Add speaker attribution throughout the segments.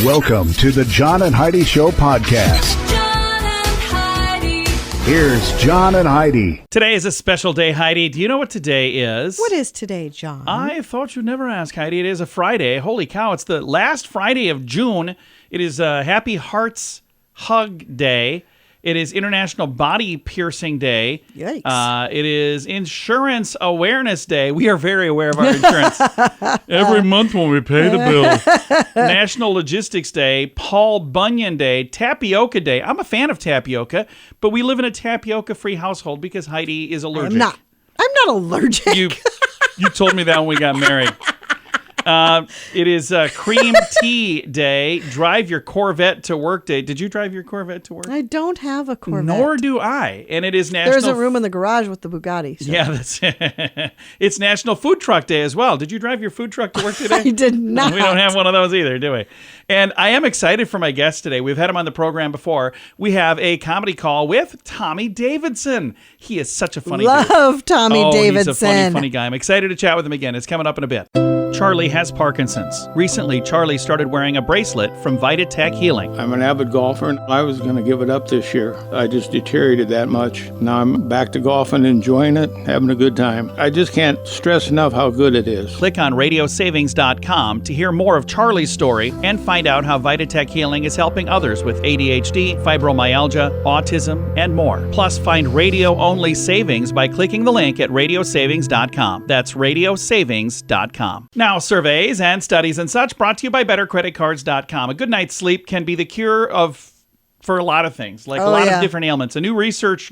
Speaker 1: Welcome to the John and Heidi Show podcast.
Speaker 2: John and Heidi.
Speaker 1: Here's John and Heidi.
Speaker 3: Today is a special day, Heidi. Do you know what today is?
Speaker 4: What is today, John?
Speaker 3: I thought you'd never ask, Heidi. It is a Friday. Holy cow, it's the last Friday of June. It is Happy Hearts Hug Day. It is International Body Piercing Day.
Speaker 4: Yikes.
Speaker 3: It is Insurance Awareness Day. We are very aware of our insurance. Every month when we pay the bill. National Logistics Day, Paul Bunyan Day, Tapioca Day. I'm a fan of tapioca, but we live in a tapioca-free household because Heidi is allergic.
Speaker 4: I'm not allergic.
Speaker 3: You told me that when we got married. It is Cream Tea Day, Drive Your Corvette to Work Day. Did you drive your Corvette to work?
Speaker 4: I don't have a Corvette.
Speaker 3: Nor do I. And it is National...
Speaker 4: There isn't room in the garage with the Bugatti. So.
Speaker 3: Yeah, that's it's National Food Truck Day as well. Did you drive your food truck to work today?
Speaker 4: I did not.
Speaker 3: We don't have one of those either, do we? And I am excited for my guest today. We've had him on the program before. We have a comedy call with Tommy Davidson. He is such a funny dude.
Speaker 4: Love Tommy Davidson.
Speaker 3: He's a funny guy. I'm excited to chat with him again. It's coming up in a bit. Charlie has Parkinson's. Recently, Charlie started wearing a bracelet from VitaTech Healing.
Speaker 5: I'm an avid golfer, and I was going to give it up this year. I just deteriorated that much. Now I'm back to golfing, enjoying it, having a good time. I just can't stress enough how good it is.
Speaker 3: Click on radiosavings.com to hear more of Charlie's story and find out how VitaTech Healing is helping others with ADHD, fibromyalgia, autism, and more. Plus, find radio-only savings by clicking the link at radiosavings.com. That's radiosavings.com. Now, surveys and studies and such brought to you by bettercreditcards.com. A good night's sleep can be the cure for a lot of things, like a lot of different ailments. A new research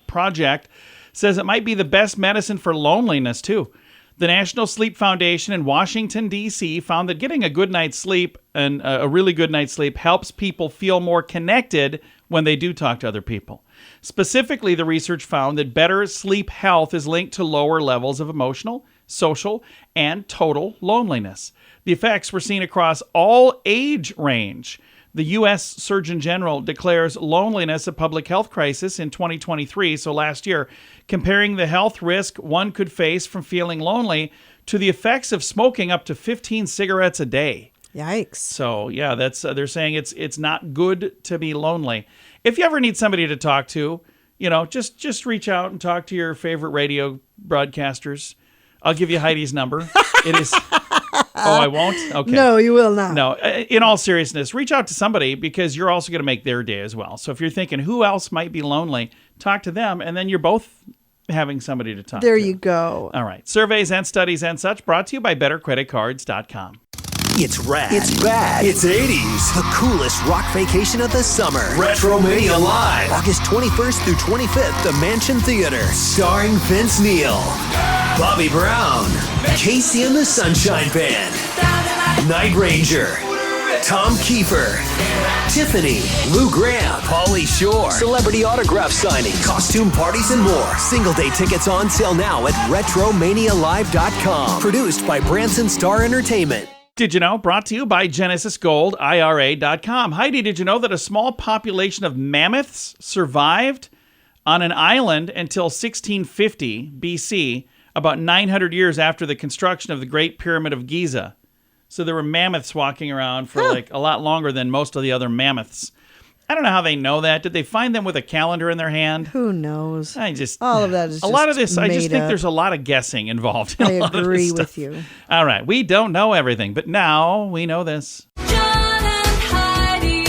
Speaker 3: project says it might be the best medicine for loneliness, too. The National Sleep Foundation in Washington, D.C. found that getting a good night's sleep and a really good night's sleep helps people feel more connected when they do talk to other people. Specifically, the research found that better sleep health is linked to lower levels of emotional, social, and total loneliness. The effects were seen across all age range. The U.S. Surgeon General declares loneliness a public health crisis in 2023, so last year, comparing the health risk one could face from feeling lonely to the effects of smoking up to 15 cigarettes a day.
Speaker 4: Yikes.
Speaker 3: So, yeah, that's they're saying it's not good to be lonely. If you ever need somebody to talk to, just reach out and talk to your favorite radio broadcasters. I'll give you Heidi's number. It is... Oh, I won't? Okay.
Speaker 4: No, you will not.
Speaker 3: No, in all seriousness, reach out to somebody because you're also going to make their day as well. So if you're thinking who else might be lonely, talk to them, and then you're both having somebody to talk to.
Speaker 4: There you go.
Speaker 3: All right. Surveys and studies and such brought to you by bettercreditcards.com.
Speaker 6: It's rad. It's bad. It's 80s. The coolest rock vacation of the summer. Retromania Live. August 21st through 25th, the Mansion Theater. Starring Vince Neil, Bobby Brown, Casey and the Sunshine Band, Night Ranger, Tom Kiefer, Tiffany, Lou Graham, Pauly Shore, celebrity autograph signing, costume parties, and more. Single day tickets on sale now at retromanialive.com. Produced by Branson Star Entertainment.
Speaker 3: Did you know? Brought to you by GenesisGoldIRA.com. Heidi, did you know that a small population of mammoths survived on an island until 1650 BC, about 900 years after the construction of the Great Pyramid of Giza? So there were mammoths walking around for like a lot longer than most of the other mammoths. I don't know how they know that. Did they find them with a calendar in their hand?
Speaker 4: Who knows?
Speaker 3: All of
Speaker 4: that is
Speaker 3: a lot of this. I just think
Speaker 4: up.
Speaker 3: there's a lot of guessing involved.
Speaker 4: I agree with you.
Speaker 3: All right, we don't know everything, but now we know this.
Speaker 2: John and Heidi.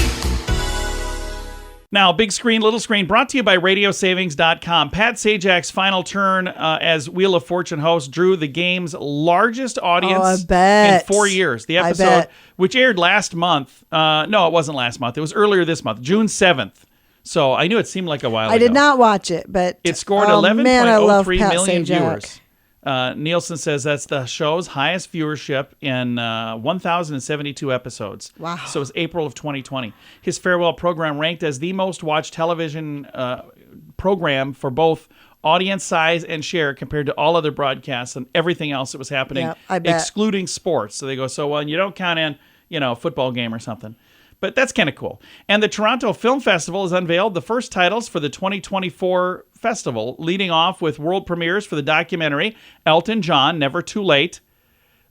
Speaker 3: Now, big screen, little screen, brought to you by radiosavings.com. Pat Sajak's final turn as Wheel of Fortune host drew the game's largest audience in 4 years. The episode, which aired last month, no, it wasn't last month. It was earlier this month, June 7th. So I knew it seemed like a while ago.
Speaker 4: I did not watch it, but
Speaker 3: it scored 11.03 million viewers. Nielsen says that's the show's highest viewership in 1,072 episodes.
Speaker 4: Wow.
Speaker 3: So it was April of 2020. His farewell program ranked as the most watched television program for both audience size and share compared to all other broadcasts and everything else that was happening,
Speaker 4: I bet.
Speaker 3: excluding sports. So they go, you don't count in, a football game or something. But that's kind of cool. And the Toronto Film Festival has unveiled the first titles for the 2024 festival, leading off with world premieres for the documentary Elton John, Never Too Late,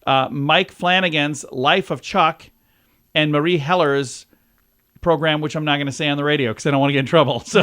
Speaker 3: Mike Flanagan's Life of Chuck, and Marie Heller's program, which I'm not going to say on the radio because I don't want to get in trouble. So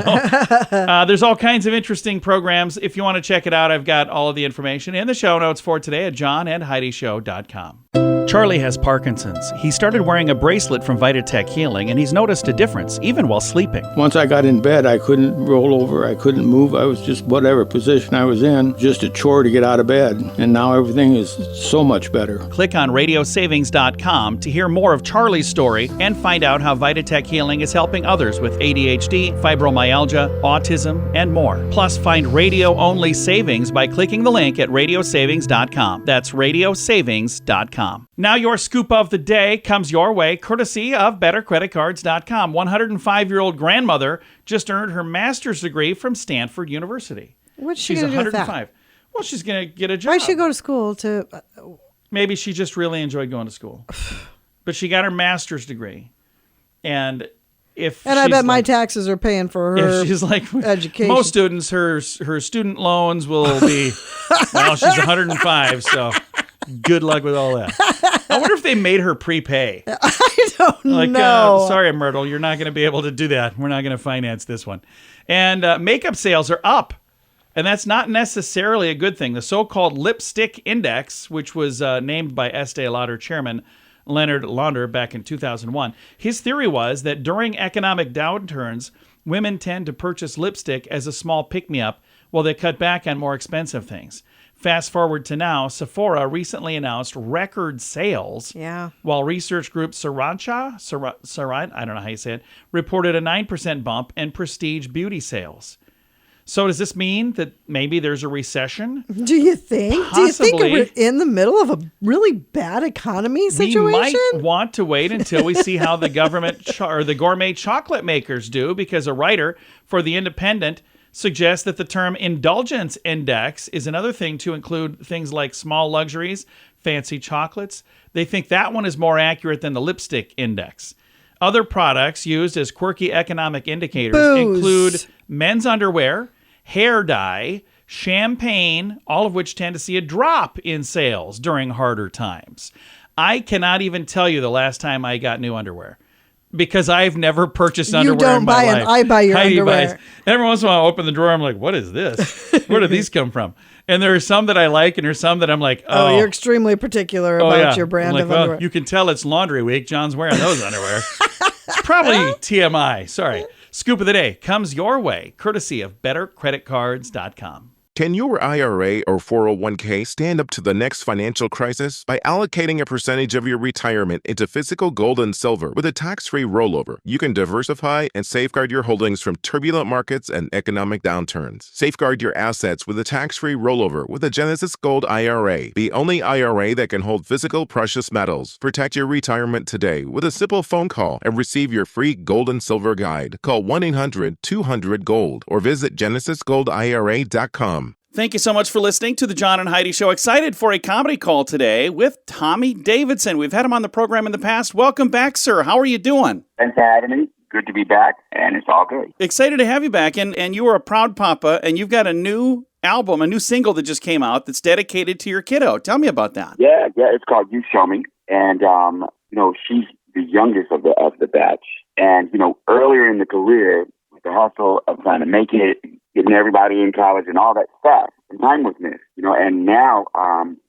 Speaker 3: there's all kinds of interesting programs. If you want to check it out, I've got all of the information in the show notes for today at johnandheidishow.com. Charlie has Parkinson's. He started wearing a bracelet from Vitatech Healing, and he's noticed a difference, even while sleeping.
Speaker 5: Once I got in bed, I couldn't roll over. I couldn't move. I was just whatever position I was in, just a chore to get out of bed. And now everything is so much better.
Speaker 3: Click on radiosavings.com to hear more of Charlie's story and find out how Vitatech Healing is helping others with ADHD, fibromyalgia, autism, and more. Plus, find radio-only savings by clicking the link at radiosavings.com. That's radiosavings.com. Now your scoop of the day comes your way courtesy of BetterCreditCards.com. 105-year-old grandmother just earned her master's degree from Stanford University.
Speaker 4: What's she
Speaker 3: She's
Speaker 4: going to do with
Speaker 3: 105.
Speaker 4: that?
Speaker 3: Well, she's going to get a job.
Speaker 4: Why she go to school to...
Speaker 3: Maybe she just really enjoyed going to school. But she got her master's degree. And if
Speaker 4: And I
Speaker 3: she's
Speaker 4: bet my
Speaker 3: like-
Speaker 4: taxes are paying for her
Speaker 3: if she's like
Speaker 4: education.
Speaker 3: most students, her student loans will be, well, she's 105, so good luck with all that. I wonder if they made her prepay.
Speaker 4: I don't
Speaker 3: Like,
Speaker 4: know.
Speaker 3: sorry, Myrtle, you're not going to be able to do that. We're not going to finance this one. And makeup sales are up. And that's not necessarily a good thing. The so-called lipstick index, which was named by Estee Lauder chairman Leonard Lauder back in 2001, his theory was that during economic downturns, women tend to purchase lipstick as a small pick-me-up while they cut back on more expensive things. Fast forward to now, Sephora recently announced record sales,
Speaker 4: Yeah.
Speaker 3: while research group Sarai, I don't know how you say it, reported a 9% bump in prestige beauty sales. So does this mean that maybe there's a recession?
Speaker 4: Do you think? Do you think
Speaker 3: Possibly.
Speaker 4: we're in the middle of a really bad economy situation?
Speaker 3: We might want to wait until we see how the government or the gourmet chocolate makers do, because a writer for The Independent suggests that the term indulgence index is another thing to include things like small luxuries, fancy chocolates. They think that one is more accurate than the lipstick index. Other products used as quirky economic indicators
Speaker 4: Booze.
Speaker 3: include men's underwear, hair dye, champagne, all of which tend to see a drop in sales during harder times. I cannot even tell you the last time I got new underwear, because I've never purchased underwear
Speaker 4: don't
Speaker 3: in my
Speaker 4: buy 'em.
Speaker 3: life.
Speaker 4: I buy your
Speaker 3: Heidi
Speaker 4: underwear.
Speaker 3: buys. Every once in a while I open the drawer, I'm like, what is this? Where did these come from? And there are some that I like, and there's some that I'm like,
Speaker 4: Oh, you're extremely particular about your brand
Speaker 3: I'm like,
Speaker 4: of
Speaker 3: well,
Speaker 4: underwear.
Speaker 3: you can tell it's laundry week. John's wearing those underwear. It's probably TMI. Sorry. Scoop of the day comes your way, courtesy of BetterCreditCards.com.
Speaker 7: Can your IRA or 401k stand up to the next financial crisis? By allocating a percentage of your retirement into physical gold and silver with a tax-free rollover, you can diversify and safeguard your holdings from turbulent markets and economic downturns. Safeguard your assets with a tax-free rollover with a Genesis Gold IRA, the only IRA that can hold physical precious metals. Protect your retirement today with a simple phone call and receive your free gold and silver guide. Call 1-800-200-GOLD or visit genesisgoldira.com.
Speaker 3: Thank you so much for listening to the John and Heidi Show. Excited for a comedy call today with Tommy Davidson. We've had him on the program in the past. Welcome back, sir. How are you doing?
Speaker 8: Thanks for having me. Good to be back, and it's all good.
Speaker 3: Excited to have you back. And you are a proud papa, and you've got a new album, a new single that just came out that's dedicated to your kiddo. Tell me about that.
Speaker 8: Yeah, it's called You Show Me, and she's the youngest of the batch, and earlier in the career, with the hustle of trying to make it, getting everybody in college and all that stuff, and time was missed, and now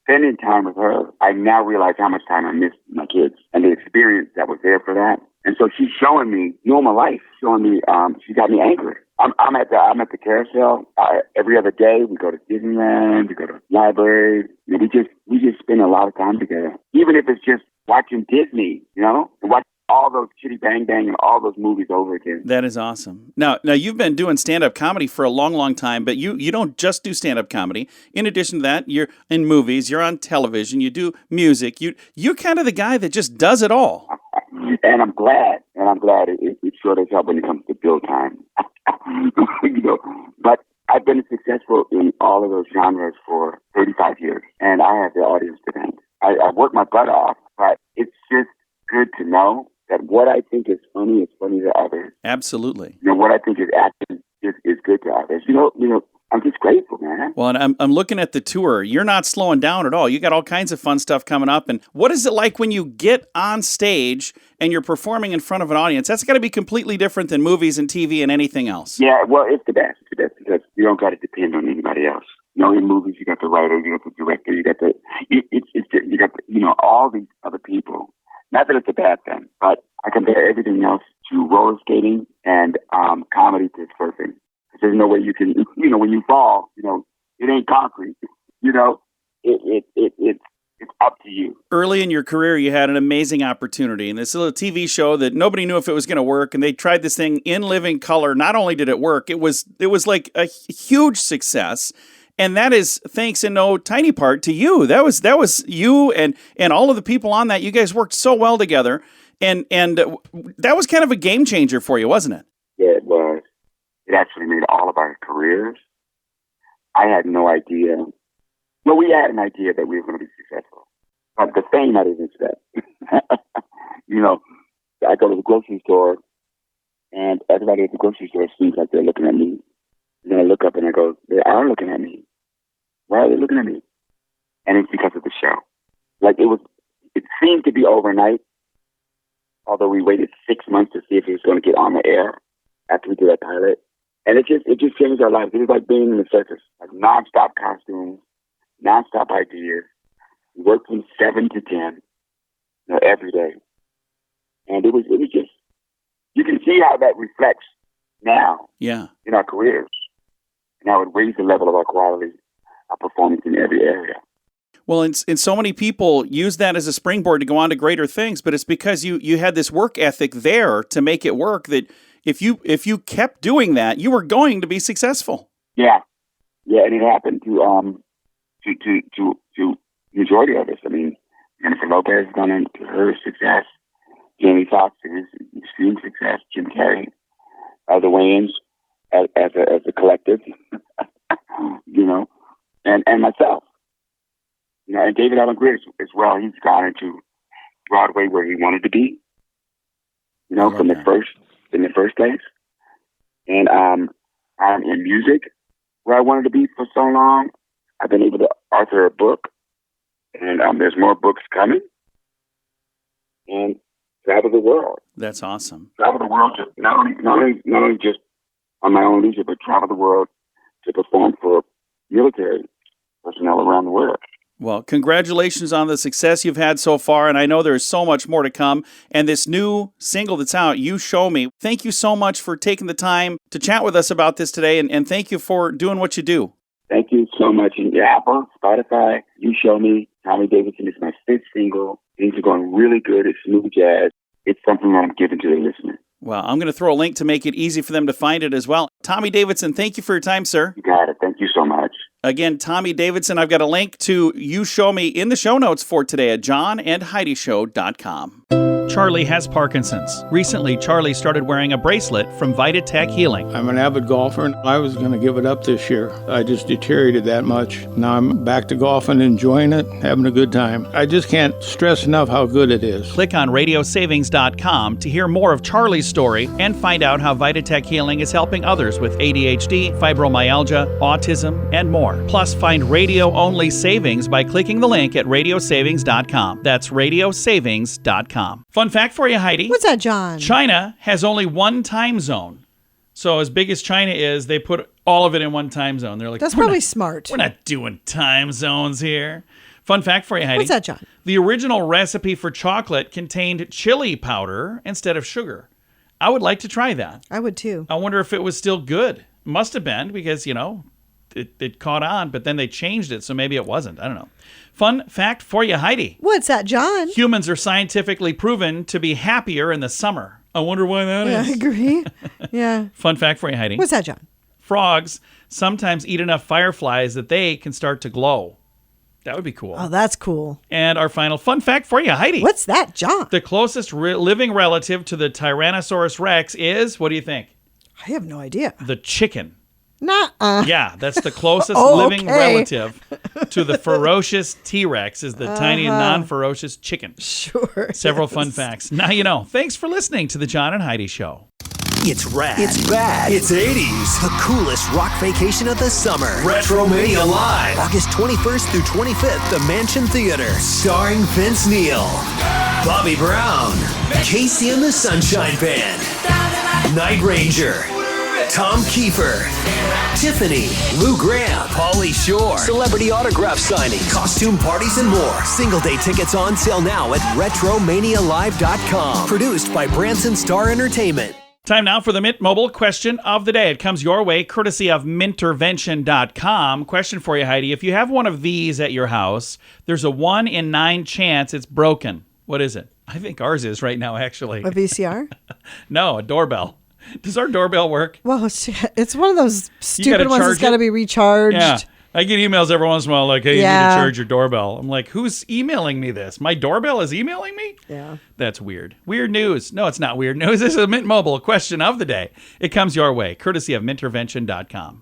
Speaker 8: spending time with her, I now realize how much time I missed my kids and the experience that was there for that. And so she's showing me normal life, showing me, she got me anchored. I'm at the carousel every other day. We go to Disneyland, we go to libraries. We just spend a lot of time together, even if it's just watching Disney, and watching all those Chitty Bang Bang and all those movies over again.
Speaker 3: That is awesome. Now you've been doing stand-up comedy for a long, long time, but you don't just do stand-up comedy. In addition to that, you're in movies, you're on television, you do music. You're kind of the guy that just does it all.
Speaker 8: And I'm glad. It sure does help when it comes to bill time. But I've been successful in all of those genres for 35 years, and I have the audience to thank. I work my butt off, but it's just good to know that what I think is funny to others.
Speaker 3: Absolutely.
Speaker 8: What I think is acting is good to others. I'm just grateful, man.
Speaker 3: Well, and I'm looking at the tour. You're not slowing down at all. You got all kinds of fun stuff coming up. And what is it like when you get on stage and you're performing in front of an audience? That's got to be completely different than movies and TV and anything else.
Speaker 8: Yeah, well, it's the best. It's the best because you don't got to depend on anybody else. You know, in movies, you got the writer, you got the director, you got all these other people. Not that it's a bad thing, but I compare everything else to roller skating and comedy to surfing. There's no way you can, when you fall, it ain't concrete. It's up to you.
Speaker 3: Early in your career, you had an amazing opportunity in this little TV show that nobody knew if it was going to work, and they tried this thing in living color. Not only did it work, it was like a huge success. And that is thanks in no tiny part to you. That was you and all of the people on that. You guys worked so well together, and that was kind of a game changer for you, wasn't it?
Speaker 8: Yeah, it was. It actually made all of our careers. I had no idea. Well, we had an idea that we were going to be successful, but the fame I didn't expect. I go to the grocery store, and everybody at the grocery store seems like they're looking at me. And then I look up and I go, they are looking at me. Why are they looking at me? And it's because of the show. Like it seemed to be overnight, although we waited 6 months to see if it was going to get on the air after we did that pilot. And it just changed our lives. It was like being in the circus, like nonstop costumes, nonstop ideas. We worked from 7 to 10, every day. And it was just, you can see how that reflects now in our careers. And how it raised the level of our quality, our performance in every area.
Speaker 3: Well, and so many people use that as a springboard to go on to greater things, but it's because you had this work ethic there to make it work that if you kept doing that, you were going to be successful.
Speaker 8: Yeah, and it happened to majority of us. I mean, Jennifer Lopez gone into her success, Jamie Foxx to his extreme success, Jim Carrey, the Wayans as a collective, and myself, and David Allen Greer as well. He's gone into Broadway where he wanted to be, from the first place. And I'm in music where I wanted to be for so long. I've been able to author a book, and there's more books coming. And travel the world.
Speaker 3: That's awesome.
Speaker 8: Travel the world, not only just on my own leisure, but travel the world to perform for military personnel around the world.
Speaker 3: Well, congratulations on the success you've had so far, and I know there's so much more to come. And this new single that's out, You Show Me, thank you so much for taking the time to chat with us about this today, and thank you for doing what you do.
Speaker 8: Thank you so much. And Apple, Spotify, You Show Me, Tommy Davidson is my 5th single. Things are going really good. It's smooth jazz. It's something that I'm giving to the listener.
Speaker 3: Well, I'm going to throw a link to make it easy for them to find it as well. Tommy Davidson, thank you for your time, sir.
Speaker 8: You got it. Thank you so much.
Speaker 3: Again, Tommy Davidson, I've got a link to You Show Me in the show notes for today at johnandheidishow.com. Charlie has Parkinson's. Recently, Charlie started wearing a bracelet from VitaTech Healing.
Speaker 5: I'm an avid golfer, and I was going to give it up this year. I just deteriorated that much. Now I'm back to golfing, enjoying it, having a good time. I just can't stress enough how good it is.
Speaker 3: Click on radiosavings.com to hear more of Charlie's story and find out how VitaTech Healing is helping others with ADHD, fibromyalgia, autism, and more. Plus, find radio-only savings by clicking the link at radiosavings.com. That's radiosavings.com. Fun fact for you, Heidi.
Speaker 4: What's that, John?
Speaker 3: China has only one time zone. So as big as China is, they put all of it in one time zone. They're like,
Speaker 4: that's probably smart.
Speaker 3: We're not doing time zones here. Fun fact for you, Heidi.
Speaker 4: What's that, John?
Speaker 3: The original recipe for chocolate contained chili powder instead of sugar. I would like to try that.
Speaker 4: I would too.
Speaker 3: I wonder if it was still good. Must have been because, it caught on, but then they changed it, so maybe it wasn't. I don't know. Fun fact for you, Heidi.
Speaker 4: What's that, John?
Speaker 3: Humans are scientifically proven to be happier in the summer. I wonder why that is.
Speaker 4: I agree. Yeah.
Speaker 3: Fun fact for you, Heidi.
Speaker 4: What's that, John?
Speaker 3: Frogs sometimes eat enough fireflies that they can start to glow. That would be cool.
Speaker 4: Oh, that's cool.
Speaker 3: And our final fun fact for you, Heidi.
Speaker 4: What's that, John?
Speaker 3: The closest living relative to the Tyrannosaurus Rex is, what do you think?
Speaker 4: I have no idea.
Speaker 3: The chicken.
Speaker 4: Nuh-uh.
Speaker 3: Yeah, that's the closest living
Speaker 4: Okay.
Speaker 3: relative to the ferocious T-Rex is the tiny non-ferocious chicken.
Speaker 4: Sure.
Speaker 3: Several fun facts. Now you know. Thanks for listening to The John and Heidi Show.
Speaker 6: It's rad. It's bad. It's 80s. The coolest rock vacation of the summer. Retromania Live. August 21st through 25th, the Mansion Theater. Starring Vince Neil, Bobby Brown, Casey and the Sunshine Band, Night Ranger, Tom Kiefer, Tiffany, Lou Graham, Pauly Shore, celebrity autograph signing, costume parties, and more. Single day tickets on sale now at RetromaniaLive.com. Produced by Branson Star Entertainment.
Speaker 3: Time now for the Mint Mobile question of the day. It comes your way courtesy of Mintervention.com. Question for you, Heidi. If you have one of these at your house, there's a 1 in 9 chance it's broken. What is it? I think ours is right now, actually.
Speaker 4: A VCR?
Speaker 3: No, a doorbell. Does our doorbell work?
Speaker 4: Well, it's one of those stupid ones that's
Speaker 3: charge
Speaker 4: got to
Speaker 3: it?
Speaker 4: be recharged.
Speaker 3: Yeah. I get emails every once in a while like, hey, you need
Speaker 4: Yeah.
Speaker 3: to charge your doorbell. I'm like, who's emailing me this? My doorbell is emailing me?
Speaker 4: Yeah.
Speaker 3: That's weird. Weird news. No, it's not weird news. This is a Mint Mobile question of the day. It comes your way, courtesy of Mintervention.com.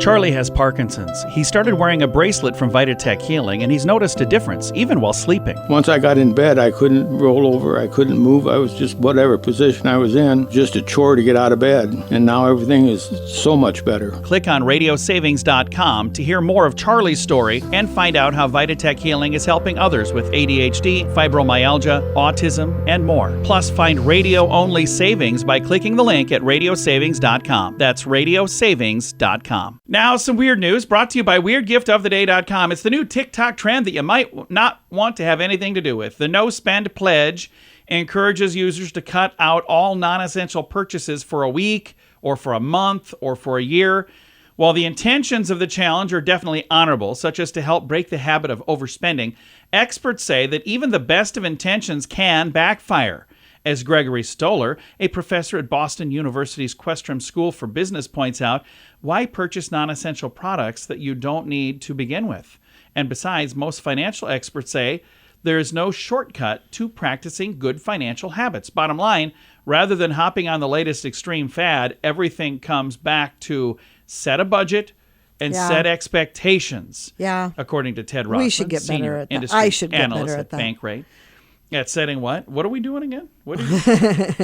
Speaker 3: Charlie has Parkinson's. He started wearing a bracelet from Vitatech Healing, and he's noticed a difference, even while sleeping.
Speaker 5: Once I got in bed, I couldn't roll over. I couldn't move. I was just whatever position I was in, just a chore to get out of bed. And now everything is so much better.
Speaker 3: Click on radiosavings.com to hear more of Charlie's story and find out how Vitatech Healing is helping others with ADHD, fibromyalgia, autism, and more. Plus, find radio-only savings by clicking the link at radiosavings.com. That's radiosavings.com. Now, some weird news brought to you by WeirdGiftOfTheDay.com. It's the new TikTok trend that you might not want to have anything to do with. The No Spend Pledge encourages users to cut out all non-essential purchases for a week or for a month or for a year. While the intentions of the challenge are definitely honorable, such as to help break the habit of overspending, experts say that even the best of intentions can backfire. As Gregory Stoller, a professor at Boston University's Questrom School for Business, points out, why purchase non-essential products that you don't need to begin with? And besides, most financial experts say there is no shortcut to practicing good financial habits. Bottom line, rather than hopping on the latest extreme fad, everything comes back to set a budget and set expectations.
Speaker 4: Yeah.
Speaker 3: According to Ted Rothman,
Speaker 4: We should get better
Speaker 3: senior
Speaker 4: at that.
Speaker 3: industry
Speaker 4: I should get
Speaker 3: analyst
Speaker 4: better
Speaker 3: at
Speaker 4: at that.
Speaker 3: Bankrate. At setting what? What are we doing again? What do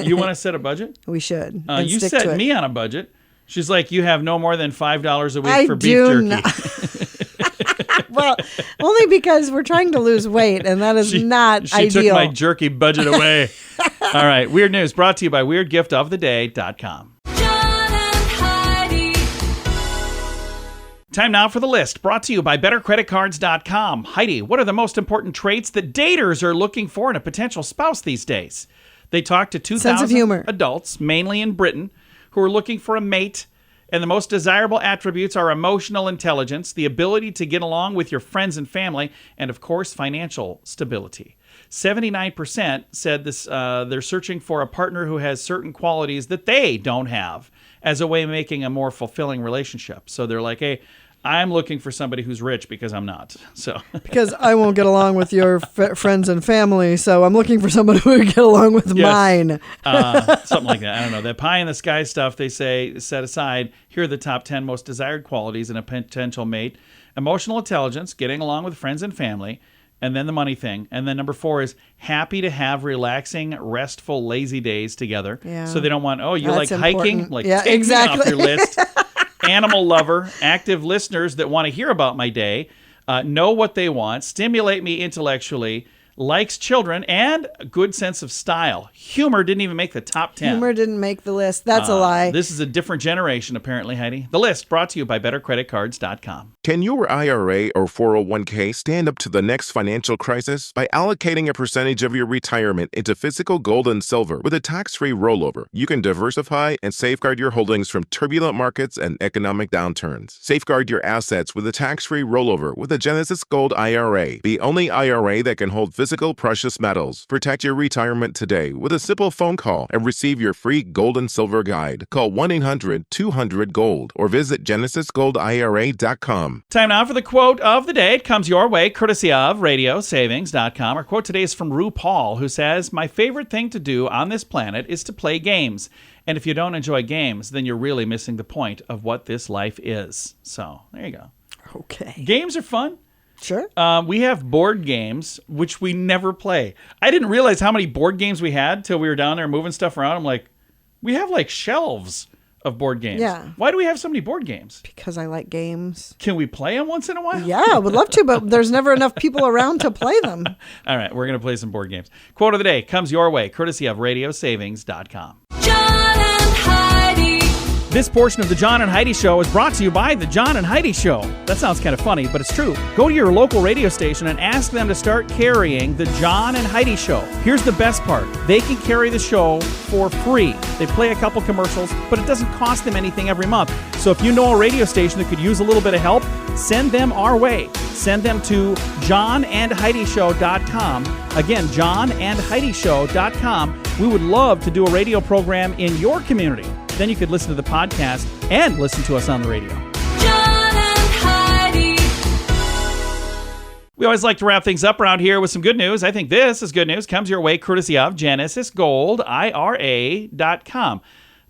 Speaker 3: you want to set a budget?
Speaker 4: We should. And
Speaker 3: You
Speaker 4: stick to
Speaker 3: set
Speaker 4: it.
Speaker 3: me on a budget. She's like, you have no more than $5 a week
Speaker 4: I
Speaker 3: for beef
Speaker 4: do
Speaker 3: jerky.
Speaker 4: Well, only because we're trying to lose weight, and that is not
Speaker 3: She
Speaker 4: ideal.
Speaker 3: took my jerky budget away. All right. Weird news brought to you by WeirdGiftOfTheDay.com.
Speaker 2: John and Heidi.
Speaker 3: Time now for the list, brought to you by BetterCreditCards.com. Heidi, what are the most important traits that daters are looking for in a potential spouse these days? They talked to
Speaker 4: Sense of
Speaker 3: 2,000
Speaker 4: humor.
Speaker 3: adults, mainly in Britain, who are looking for a mate, and the most desirable attributes are emotional intelligence, the ability to get along with your friends and family, and of course, financial stability. 79% said this. They're searching for a partner who has certain qualities that they don't have as a way of making a more fulfilling relationship. So they're like, hey, I'm looking for somebody who's rich because I'm not. So
Speaker 4: Because I won't get along with your friends and family, so I'm looking for somebody who would get along with mine.
Speaker 3: Something like that. I don't know. That pie in the sky stuff, they say, set aside. Here are the top 10 most desired qualities in a potential mate. Emotional intelligence, getting along with friends and family, and then the money thing. And then number 4 is happy to have relaxing, restful, lazy days together.
Speaker 4: Yeah.
Speaker 3: So they don't want, oh, you
Speaker 4: That's
Speaker 3: like hiking?
Speaker 4: important.
Speaker 3: Like,
Speaker 4: Yeah,
Speaker 3: take
Speaker 4: exactly.
Speaker 3: me off your list. Animal lover, active listeners that want to hear about my day, know what they want, stimulate me intellectually, likes children, and a good sense of style. Humor didn't even make the top 10.
Speaker 4: Humor didn't make the list. That's a lie.
Speaker 3: This is a different generation, apparently, Heidi. The list brought to you by BetterCreditCards.com.
Speaker 7: Can your IRA or 401k stand up to the next financial crisis? By allocating a percentage of your retirement into physical gold and silver with a tax-free rollover, you can diversify and safeguard your holdings from turbulent markets and economic downturns. Safeguard your assets with a tax-free rollover with a Genesis Gold IRA, the only IRA that can hold physical precious metals. Protect your retirement today with a simple phone call and receive your free gold and silver guide. Call 1-800-200-GOLD or visit genesisgoldira.com.
Speaker 3: Time now for the quote of the day. It comes your way, courtesy of radiosavings.com. Our quote today is from RuPaul, who says, "My favorite thing to do on this planet is to play games. And if you don't enjoy games, then you're really missing the point of what this life is." So, there you go.
Speaker 4: Okay.
Speaker 3: Games are fun.
Speaker 4: Sure.
Speaker 3: We have board games, which we never play. I didn't realize how many board games we had till we were down there moving stuff around. I'm like, We have like shelves of board games.
Speaker 4: Yeah.
Speaker 3: Why do we have so many board games?
Speaker 4: Because I like games.
Speaker 3: Can we play them once in a while?
Speaker 4: Yeah, I would love to, but there's never enough people around to play them.
Speaker 3: All right, we're going to play some board games. Quote of the day comes your way, courtesy of radiosavings.com.
Speaker 2: John and Heidi.
Speaker 3: This portion of the John and Heidi Show is brought to you by the John and Heidi Show. That sounds kind of funny, but it's true. Go to your local radio station and ask them to start carrying the John and Heidi Show. Here's the best part. They can carry the show for free. They play a couple commercials, but it doesn't cost them anything every month. So if you know a radio station that could use a little bit of help, send them our way. Send them to johnandheidishow.com. Again, johnandheidishow.com. We would love to do a radio program in your community. Then you could listen to the podcast and listen to us on the radio.
Speaker 2: John and Heidi.
Speaker 3: We always like to wrap things up around here with some good news. I think this is good news. Comes your way courtesy of GenesisGoldIRA.com.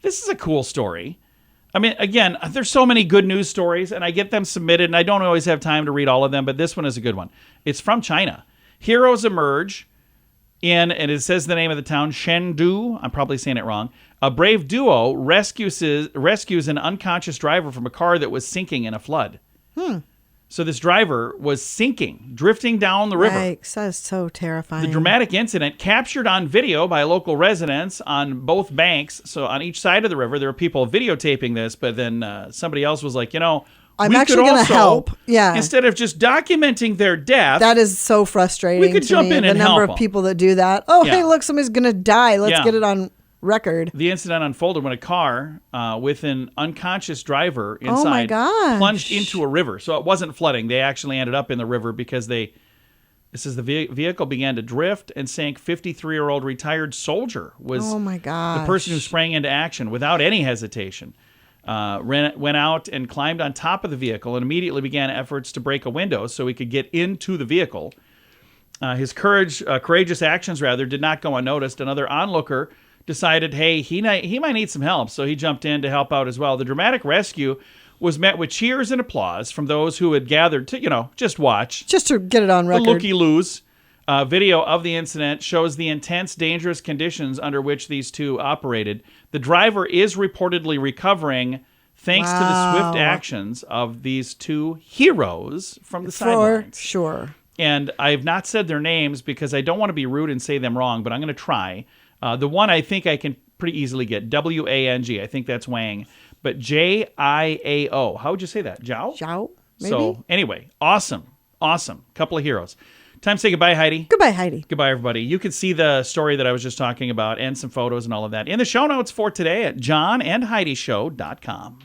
Speaker 3: This is a cool story. I mean, again, there's so many good news stories, and I get them submitted, and I don't always have time to read all of them, but this one is a good one. It's from China. Heroes emerge and it says the name of the town, Chengdu. I'm probably saying it wrong. A brave duo rescues an unconscious driver from a car that was sinking in a flood. So this driver was sinking, drifting down the river.
Speaker 4: Yikes, that is so terrifying.
Speaker 3: The dramatic incident captured on video by local residents on both banks. So on each side of the river, there were people videotaping this, but then somebody else was like,
Speaker 4: I'm
Speaker 3: we
Speaker 4: actually
Speaker 3: could
Speaker 4: going to
Speaker 3: also,
Speaker 4: help. Yeah.
Speaker 3: Instead of just documenting their death.
Speaker 4: That is so frustrating.
Speaker 3: We could
Speaker 4: to
Speaker 3: jump
Speaker 4: me,
Speaker 3: in
Speaker 4: the
Speaker 3: and
Speaker 4: number
Speaker 3: help
Speaker 4: of
Speaker 3: 'em.
Speaker 4: people that do that. Oh,
Speaker 3: Yeah.
Speaker 4: hey, look, somebody's going to die. Let's get it on record.
Speaker 3: The incident unfolded when a car with an unconscious driver
Speaker 4: Oh, my
Speaker 3: inside
Speaker 4: gosh.
Speaker 3: plunged into a river. So it wasn't flooding. They actually ended up in the river because it says the vehicle began to drift and sank. 53-year-old retired soldier was
Speaker 4: Oh, my gosh.
Speaker 3: the person who sprang into action without any hesitation. Went out and climbed on top of the vehicle and immediately began efforts to break a window so he could get into the vehicle. His courageous actions, did not go unnoticed. Another onlooker decided, hey, he might need some help, so he jumped in to help out as well. The dramatic rescue was met with cheers and applause from those who had gathered to, just watch.
Speaker 4: Just to get it on
Speaker 3: The
Speaker 4: record.
Speaker 3: looky-loos. Video of the incident shows the intense, dangerous conditions under which these two operated. The driver is reportedly recovering thanks to the swift actions of these two heroes from the
Speaker 4: For
Speaker 3: sidelines.
Speaker 4: sure.
Speaker 3: And I've not said their names because I don't want to be rude and say them wrong, but I'm going to try. The one I think I can pretty easily get, W-A-G. I think that's Wang. But J-I-A-O. How would you say that? Zhao?
Speaker 4: Zhao, maybe?
Speaker 3: So anyway, awesome. Couple of heroes. Time to say goodbye, Heidi.
Speaker 4: Goodbye, Heidi.
Speaker 3: Goodbye, everybody. You can see the story that I was just talking about and some photos and all of that in the show notes for today at johnandheidishow.com.